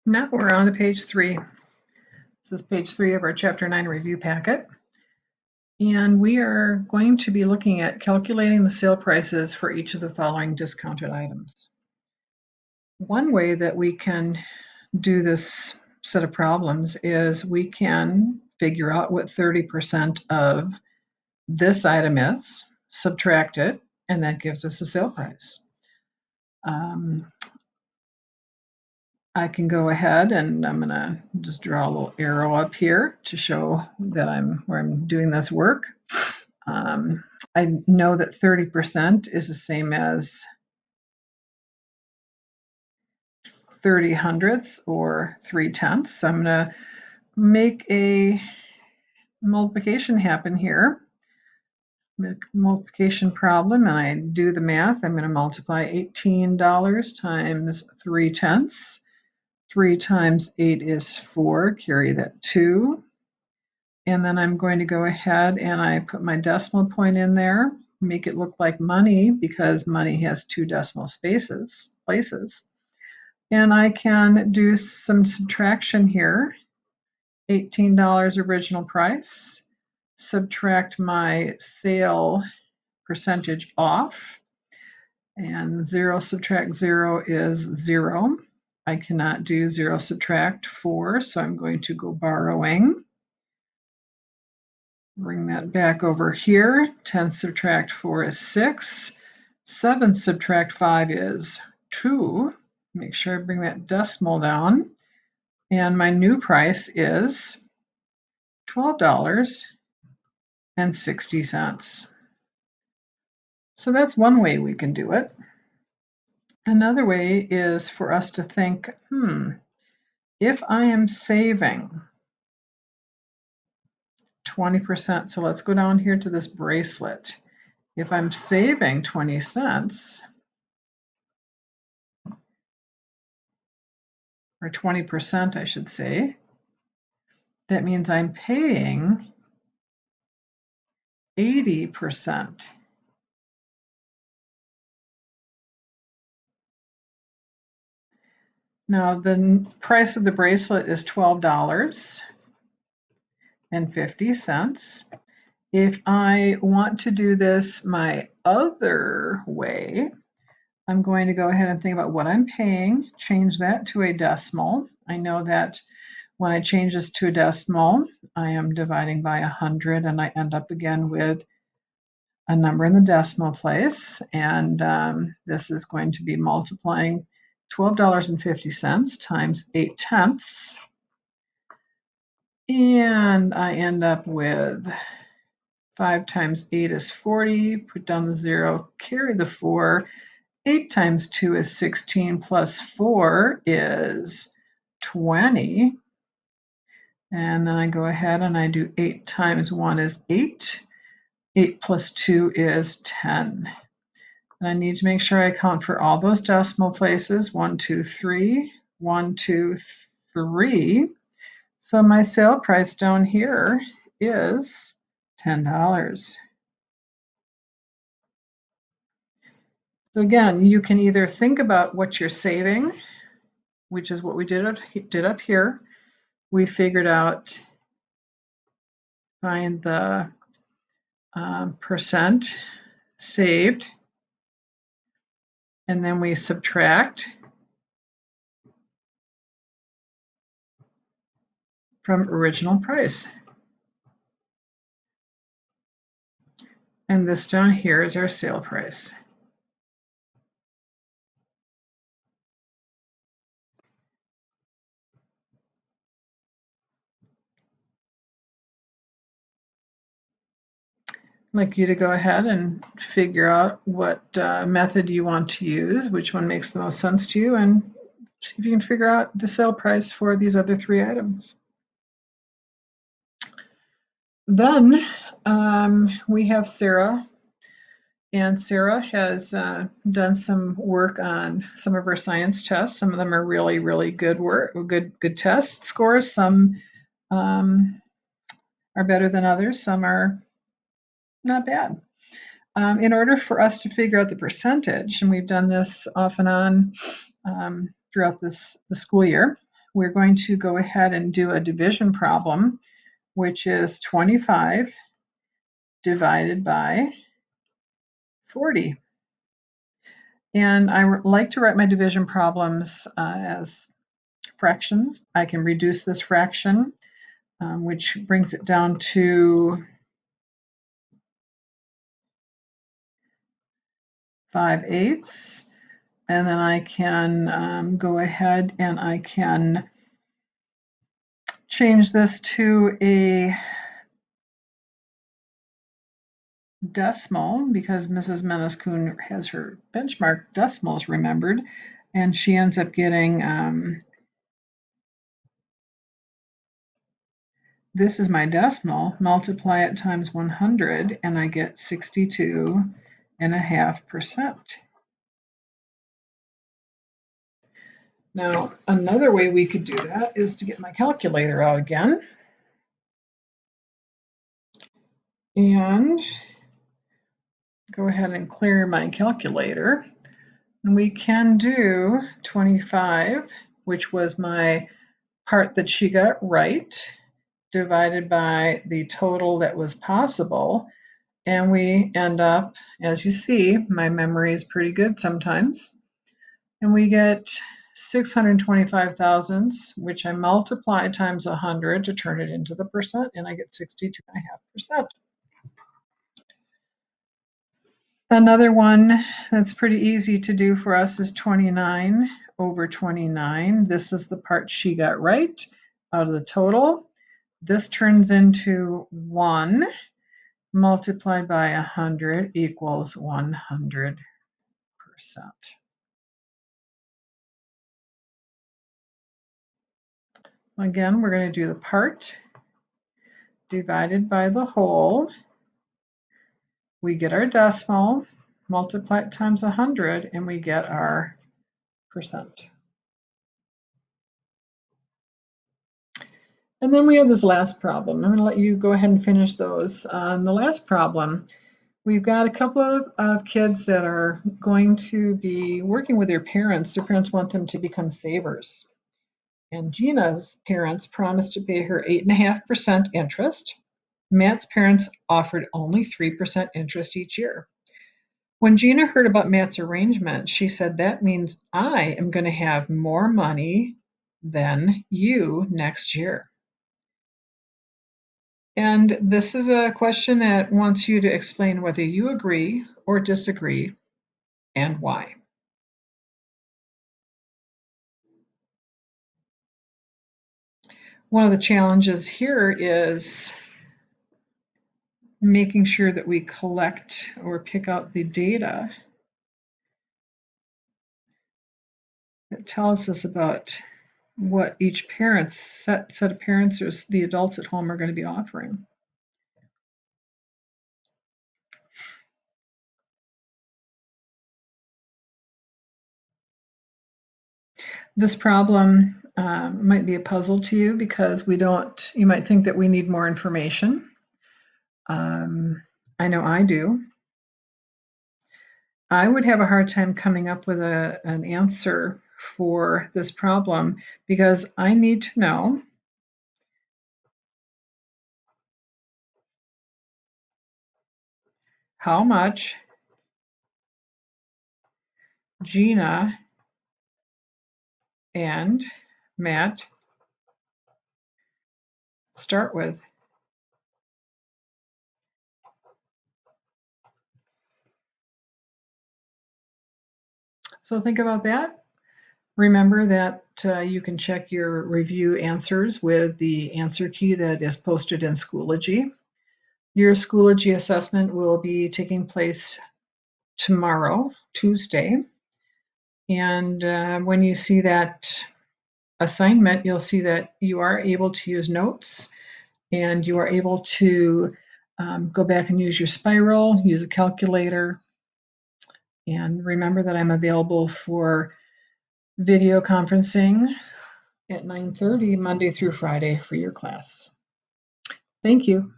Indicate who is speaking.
Speaker 1: Now we're on to page 3. This is page 3 of our Chapter 9 review packet. And we are going to be looking at calculating the sale prices for each of the following discounted items. One way that we can do this set of problems is we can figure out what 30% of this item is, subtract it, and that gives us a sale price. I can go ahead and I'm going to just draw a little arrow up here to show that where I'm doing this work. I know that 30% is the same as 30 hundredths or 3/10. So I'm going to make a multiplication happen here. Make a multiplication problem, and I do the math. I'm going to multiply $18 times 3/10. 3 times 8 is 4. Carry that 2. And then I'm going to go ahead and I put my decimal point in there, make it look like money because money has 2 decimal places. And I can do some subtraction here. $18 original price, subtract my sale percentage off, and 0 subtract 0 is 0. I cannot do 0 subtract 4, so I'm going to go borrowing. Bring that back over here. 10 subtract 4 is 6. 7 subtract 5 is 2. Make sure I bring that decimal down. And my new price is $12.60. So that's one way we can do it. Another way is for us to think, if I am saving 20%, so let's go down here to this bracelet. If I'm saving 20 cents, or 20%, I should say, that means I'm paying 80%. Now, the price of the bracelet is $12.50. If I want to do this my other way, I'm going to go ahead and think about what I'm paying, change that to a decimal. I know that when I change this to a decimal, I am dividing by 100 and I end up again with a number in the decimal place. And this is going to be multiplying $12.50 times 8/10. And I end up with 5 times 8 is 40, put down the 0, carry the 4. 8 times 2 is 16 plus 4 is 20. And then I go ahead and I do 8 times 1 is 8. 8 plus 2 is 10. And I need to make sure I account for all those decimal places. 1, 2, 3. 1, 2, 3. So my sale price down here is $10. So again, you can either think about what you're saving, which is what we did up here. We figured out, find the percent saved, and then we subtract from original price. And this down here is our sale price. I'd like you to go ahead and figure out what method you want to use, which one makes the most sense to you, and see if you can figure out the sale price for these other 3 items. Then we have Sarah, and Sarah has done some work on some of her science tests. Some of them are really, really good work, good test scores. Some are better than others. Some are not bad. In order for us to figure out the percentage, and we've done this off and on throughout the school year, we're going to go ahead and do a division problem, which is 25 divided by 40. And I like to write my division problems as fractions. I can reduce this fraction, which brings it down to 5/8. And then I can go ahead and I can change this to a decimal because Mrs. Mennes-Coon has her benchmark decimals remembered, and she ends up getting, this is my decimal, multiply it times 100, and I get 62.5%. Now, another way we could do that is to get my calculator out again. And go ahead and clear my calculator. And we can do 25, which was my part that she got right, divided by the total that was possible. And we end up, as you see, my memory is pretty good sometimes. And we get 625 thousandths, which I multiply times 100 to turn it into the percent, and I get 62.5%. Another one that's pretty easy to do for us is 29 over 29. This is the part she got right out of the total. This turns into 1 multiplied by 100 equals 100%. Again, we're going to do the part divided by the whole. We get our decimal, multiply it times 100, and we get our percent. And then we have this last problem. I'm going to let you go ahead and finish those. On the last problem, we've got a couple of kids that are going to be working with their parents. Their parents want them to become savers. And Gina's parents promised to pay her 8.5% interest. Matt's parents offered only 3% interest each year. When Gina heard about Matt's arrangement, she said, "That means I am going to have more money than you next year." And this is a question that wants you to explain whether you agree or disagree and why. One of the challenges here is making sure that we collect or pick out the data that tells us about what each parent's set of parents or the adults at home are going to be offering. This problem might be a puzzle to you because you might think that we need more information. I know I do. I would have a hard time coming up with an answer for this problem because I need to know how much Gina and Matt start with. So think about that. Remember that you can check your review answers with the answer key that is posted in Schoology. Your Schoology assessment will be taking place tomorrow, Tuesday. And when you see that assignment, you'll see that you are able to use notes and you are able to go back and use your spiral, use a calculator. And remember that I'm available for video conferencing at 9:30 Monday through Friday for your class. Thank you.